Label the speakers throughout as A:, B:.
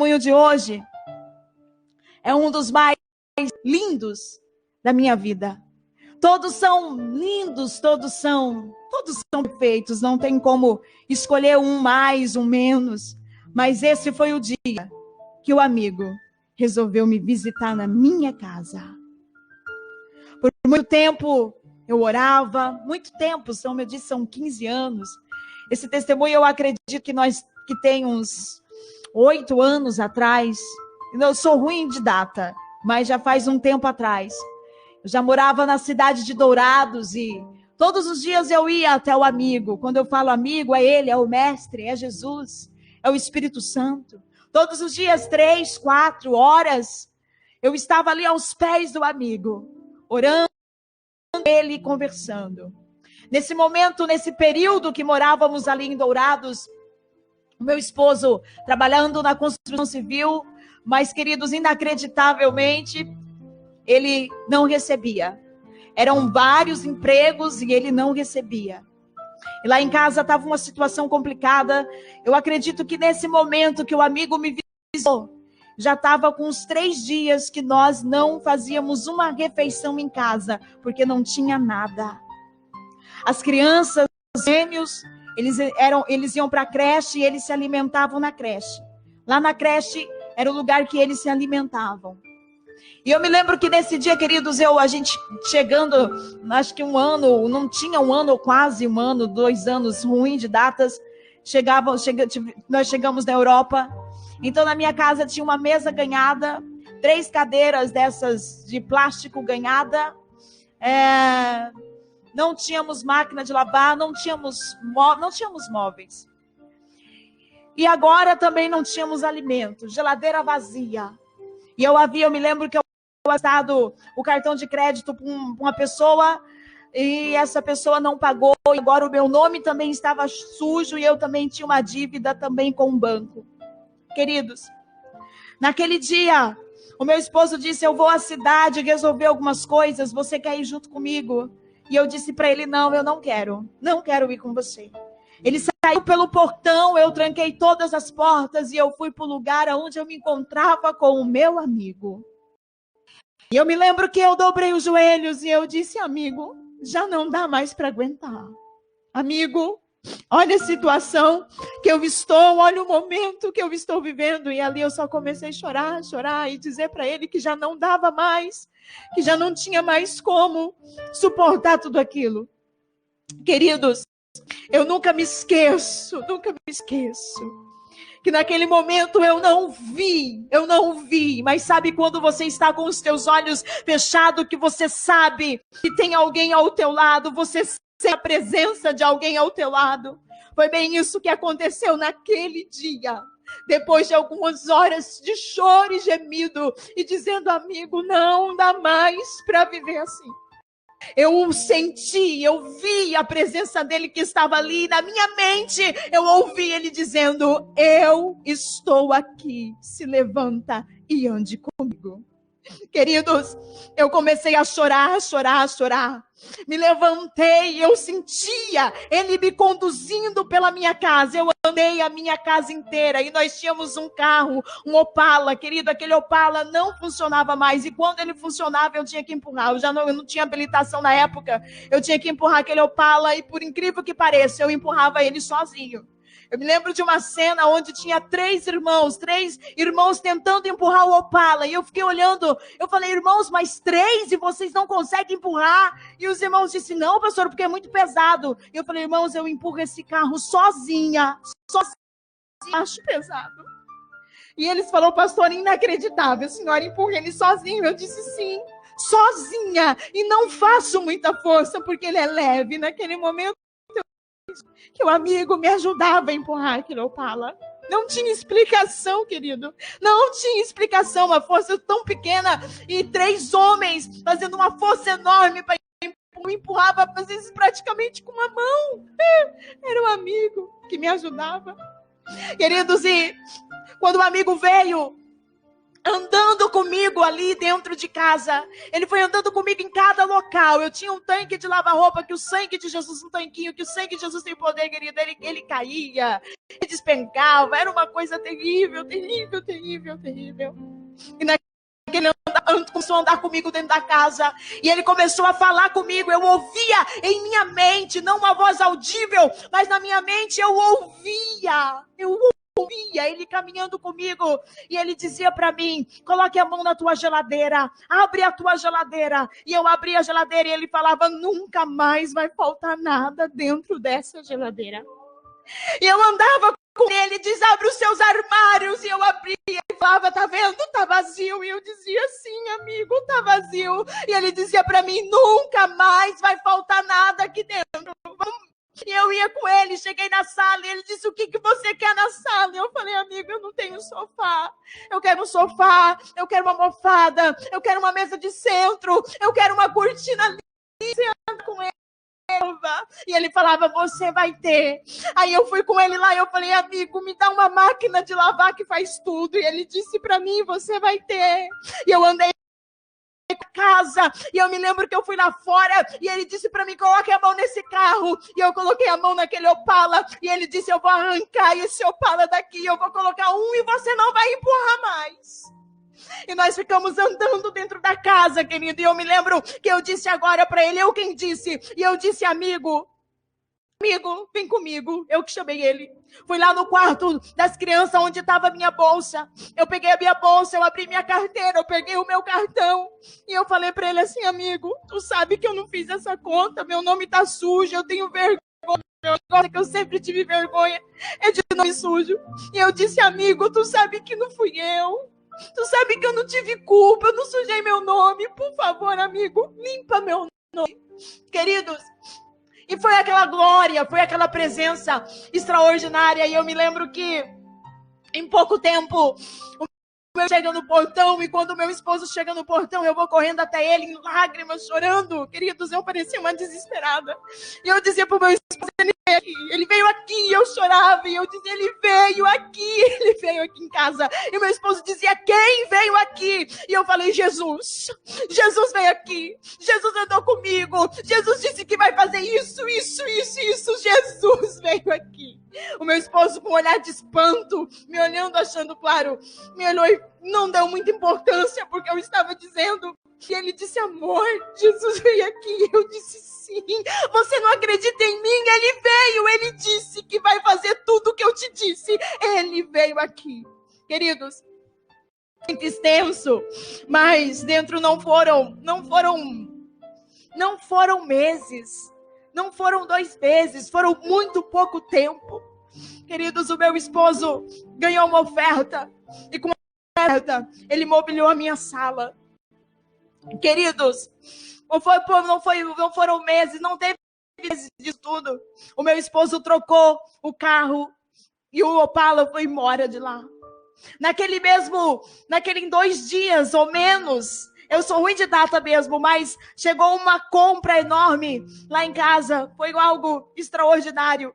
A: testemunho de hoje é um dos mais lindos da minha vida. Todos são lindos, todos são perfeitos, não tem como escolher um mais, um menos. Mas esse foi o dia que o amigo resolveu me visitar na minha casa. Por muito tempo eu orava, muito tempo, como eu disse, são 15 anos. Esse testemunho eu acredito que tem uns 8 anos atrás. Eu sou ruim de data, mas já faz um tempo atrás. Eu já morava na cidade de Dourados e todos os dias eu ia até o amigo. Quando eu falo amigo, é ele, é o mestre, é Jesus, é o Espírito Santo. Todos os dias, 3, 4 horas, eu estava ali aos pés do amigo, orando com ele, conversando. Nesse momento, nesse período que morávamos ali em Dourados, o meu esposo trabalhando na construção civil, mas, queridos, inacreditavelmente, ele não recebia. Eram vários empregos e ele não recebia. E lá em casa estava uma situação complicada. Eu acredito que nesse momento que o amigo me visitou, já estava com uns 3 dias que nós não fazíamos uma refeição em casa, porque não tinha nada. As crianças, os gêmeos, eles iam para a creche e eles se alimentavam na creche. Lá na creche era o lugar que eles se alimentavam. E eu me lembro que nesse dia, queridos, a gente chegando, acho que um ano, não tinha um ano, ou quase um ano, 2 anos, ruim de datas, nós chegamos na Europa. Então na minha casa tinha uma mesa ganhada, 3 cadeiras dessas de plástico ganhada, não tínhamos máquina de lavar, não tínhamos móveis. E agora também não tínhamos alimento, geladeira vazia. E eu me lembro que eu tinha dado o cartão de crédito para uma pessoa e essa pessoa não pagou. E agora o meu nome também estava sujo e eu também tinha uma dívida também com o banco. Queridos, naquele dia, o meu esposo disse, eu vou à cidade resolver algumas coisas, você quer ir junto comigo? E eu disse para ele, não, eu não quero ir com você. Ele saiu pelo portão, eu tranquei todas as portas e eu fui para o lugar onde eu me encontrava com o meu amigo. E eu me lembro que eu dobrei os joelhos e eu disse, amigo, já não dá mais para aguentar. Amigo, olha a situação que eu estou, olha o momento que eu estou vivendo. E ali eu só comecei a chorar e dizer para ele que já não dava mais, que já não tinha mais como suportar tudo aquilo. Queridos, eu nunca me esqueço, que naquele momento eu não vi, mas sabe quando você está com os teus olhos fechados, que você sabe que tem alguém ao teu lado, você sente a presença de alguém ao teu lado? Foi bem isso que aconteceu naquele dia. Depois de algumas horas de choro e gemido, e dizendo, amigo, não dá mais para viver assim. Eu senti, eu vi a presença dele que estava ali na minha mente. Eu ouvi ele dizendo, eu estou aqui, se levanta e ande comigo. Queridos, eu comecei a chorar. Me levantei, eu sentia ele me conduzindo pela minha casa. Eu andei a minha casa inteira e nós tínhamos um carro, um Opala, querido, aquele Opala não funcionava mais e quando ele funcionava eu tinha que empurrar. Eu não tinha habilitação na época, eu tinha que empurrar aquele Opala e por incrível que pareça, eu empurrava ele sozinho. Eu me lembro de uma cena onde tinha 3 irmãos tentando empurrar o Opala. E eu fiquei olhando, eu falei, irmãos, mas 3 e vocês não conseguem empurrar? E os irmãos disseram, não, pastor, porque é muito pesado. E eu falei, irmãos, eu empurro esse carro sozinha, acho pesado. E eles falaram, pastor, inacreditável, a senhora empurra ele sozinho. Eu disse, sim, sozinha. E não faço muita força, porque ele é leve. Naquele momento, que o amigo me ajudava a empurrar aquele Opala. Não tinha explicação, querido. Não tinha explicação. Uma força tão pequena e 3 homens fazendo uma força enorme para empurrava, às vezes, praticamente com uma mão. Era um amigo que me ajudava. Queridos, e quando o amigo veio, andando comigo ali dentro de casa. Ele foi andando comigo em cada local. Eu tinha um tanque de lavar roupa, que o sangue de Jesus, um tanquinho, que o sangue de Jesus tem poder, querido. Ele caía, ele despencava. Era uma coisa terrível, terrível, terrível, terrível. E naquele começou a andar comigo dentro da casa. E ele começou a falar comigo. Eu ouvia em minha mente, não uma voz audível, mas na minha mente eu ouvia. Eu ouvia ele caminhando comigo. E ele dizia para mim: coloque a mão na tua geladeira, abre a tua geladeira. E eu abria a geladeira e ele falava: nunca mais vai faltar nada dentro dessa geladeira. E eu andava com ele, diz: abre os seus armários. E eu abria e falava: tá vendo? Tá vazio. E eu dizia: sim, amigo, tá vazio. E ele dizia para mim: nunca mais vai faltar nada aqui dentro. E eu ia com ele, cheguei na sala e ele disse: o que você quer na sala? E eu falei: amigo, eu não tenho sofá. Eu quero um sofá, eu quero uma almofada, eu quero uma mesa de centro, eu quero uma cortina linda. Você anda com ele. E ele falava: você vai ter. Aí eu fui com ele lá e eu falei: amigo, me dá uma máquina de lavar que faz tudo. E ele disse para mim: você vai ter. E eu andei casa, e eu me lembro que eu fui lá fora, e ele disse para mim: coloque a mão nesse carro, e eu coloquei a mão naquele Opala, e ele disse: eu vou arrancar esse Opala daqui, eu vou colocar um e você não vai empurrar mais. E nós ficamos andando dentro da casa, querido, e eu me lembro que eu disse agora para ele, eu quem disse, e eu disse: amigo, vem comigo. Eu que chamei ele. Fui lá no quarto das crianças onde estava a minha bolsa. Eu peguei a minha bolsa, eu abri minha carteira, eu peguei o meu cartão. E eu falei para ele assim: amigo, tu sabe que eu não fiz essa conta, meu nome tá sujo, eu tenho vergonha. Meu negócio é que eu sempre tive vergonha, é de nome sujo. E eu disse: amigo, tu sabe que não fui eu. Tu sabe que eu não tive culpa, eu não sujei meu nome. Por favor, amigo, limpa meu nome. Queridos, e foi aquela glória, foi aquela presença extraordinária. E eu me lembro que, em pouco tempo, o meu chega no portão. E quando o meu esposo chega no portão, eu vou correndo até ele, em lágrimas, chorando. Queridos, eu parecia uma desesperada. E eu dizia para o meu esposo: ele veio aqui. E eu chorava. E eu dizia: ele veio aqui em casa. E meu esposo dizia: quem veio aqui? E eu falei: Jesus veio aqui. Jesus andou comigo. Jesus disse que vai fazer isso. Jesus veio aqui. O meu esposo, com um olhar de espanto, me olhando, achando claro, me olhou e não deu muita importância porque eu estava dizendo. E ele disse: amor, Jesus veio aqui. Eu disse: sim. Você não acredita em mim? Ele veio. Ele disse que vai fazer tudo o que eu te disse. Ele veio aqui. Queridos, muito extenso, mas dentro não foram meses, não foram 2 meses, foram muito pouco tempo. Queridos, o meu esposo ganhou uma oferta, e com a oferta, ele mobiliou a minha sala. Queridos, não foram meses, não teve meses disso tudo. O meu esposo trocou o carro e o Opala foi embora de lá. Naquele 2 dias ou menos, eu sou ruim de data mesmo, mas chegou uma compra enorme lá em casa. Foi algo extraordinário,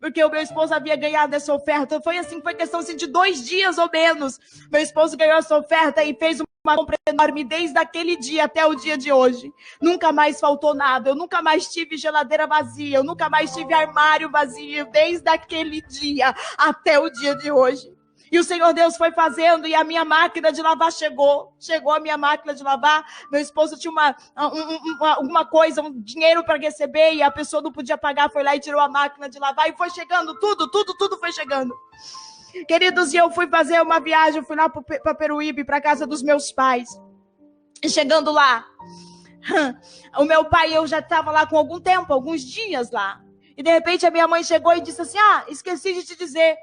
A: porque o meu esposo havia ganhado essa oferta. Foi questão de 2 dias ou menos. Meu esposo ganhou essa oferta e fez uma compra enorme desde aquele dia até o dia de hoje. Nunca mais faltou nada. Eu nunca mais tive geladeira vazia. Eu nunca mais tive armário vazio desde aquele dia até o dia de hoje. E o Senhor Deus foi fazendo, e a minha máquina de lavar chegou a minha máquina de lavar. Meu esposo tinha alguma coisa, um dinheiro para receber, e a pessoa não podia pagar, foi lá e tirou a máquina de lavar, e foi chegando, tudo foi chegando. Queridos, e eu fui fazer uma viagem, fui lá para Peruíbe, para casa dos meus pais. E chegando lá, o meu pai, eu já estava lá com algum tempo, alguns dias lá. E de repente a minha mãe chegou e disse assim: esqueci de te dizer.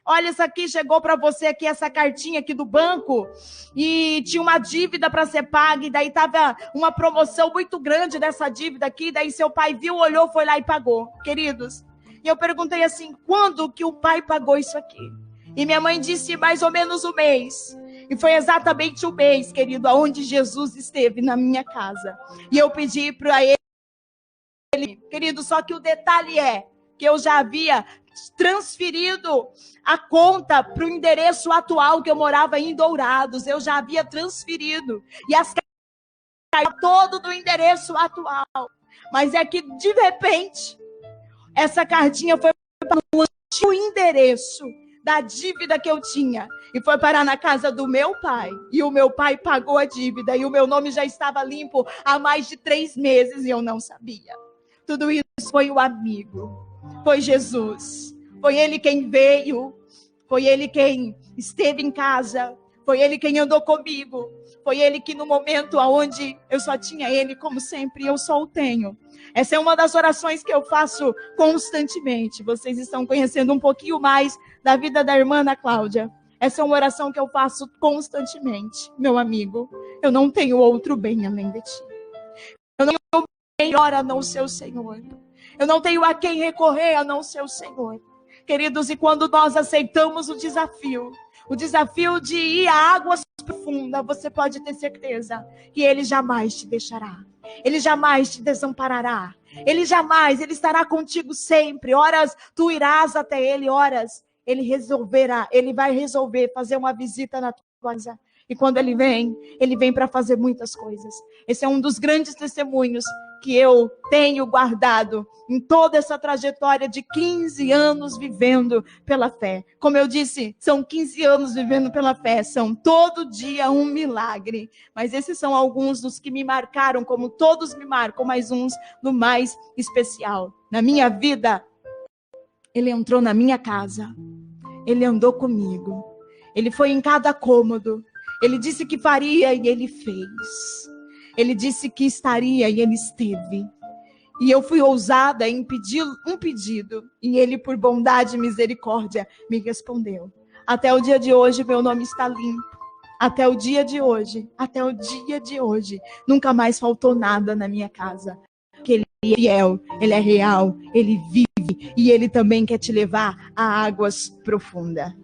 A: Olha, isso aqui chegou para você aqui, essa cartinha aqui do banco, e tinha uma dívida para ser paga, e daí tava uma promoção muito grande dessa dívida aqui, daí seu pai viu, olhou, foi lá e pagou. Queridos, e eu perguntei assim: quando que o pai pagou isso aqui? E minha mãe disse: mais ou menos 1 mês. E foi exatamente 1 mês, querido, aonde Jesus esteve na minha casa. E eu pedi para ele, querido, só que o detalhe é que eu já havia transferido a conta para o endereço atual, que eu morava em Dourados. Eu já havia transferido. E as cartas todo do endereço atual. Mas é que, de repente, essa cartinha foi para o antigo endereço da dívida que eu tinha. E foi parar na casa do meu pai. E o meu pai pagou a dívida. E o meu nome já estava limpo há mais de 3 meses e eu não sabia. Tudo isso foi o amigo. Foi Jesus. Foi ele quem veio. Foi ele quem esteve em casa. Foi ele quem andou comigo. Foi ele que no momento onde eu só tinha ele, como sempre, eu só o tenho. Essa é uma das orações que eu faço constantemente. Vocês estão conhecendo um pouquinho mais da vida da irmã Ana Cláudia. Essa é uma oração que eu faço constantemente. Meu amigo, eu não tenho outro bem além de ti. Eu não tenho bem ora a não ser o Senhor. Eu não tenho a quem recorrer a não ser o Senhor. Queridos, e quando nós aceitamos o desafio de ir a águas profundas, você pode ter certeza que Ele jamais te deixará. Ele jamais te desamparará. Ele estará contigo sempre. Horas tu irás até Ele, horas Ele vai resolver fazer uma visita na tua casa. E quando Ele vem para fazer muitas coisas. Esse é um dos grandes testemunhos que eu tenho guardado em toda essa trajetória de 15 anos vivendo pela fé. Como eu disse, são 15 anos vivendo pela fé, são todo dia um milagre. Mas esses são alguns dos que me marcaram, como todos me marcam, mas uns no mais especial. Na minha vida, Ele entrou na minha casa, Ele andou comigo, Ele foi em cada cômodo, Ele disse que faria e Ele fez. Ele disse que estaria e Ele esteve. E eu fui ousada em pedir um pedido. E Ele, por bondade e misericórdia, me respondeu. Até o dia de hoje, meu nome está limpo. Até o dia de hoje, nunca mais faltou nada na minha casa. Porque Ele é fiel, Ele é real, Ele vive. E Ele também quer te levar a águas profundas.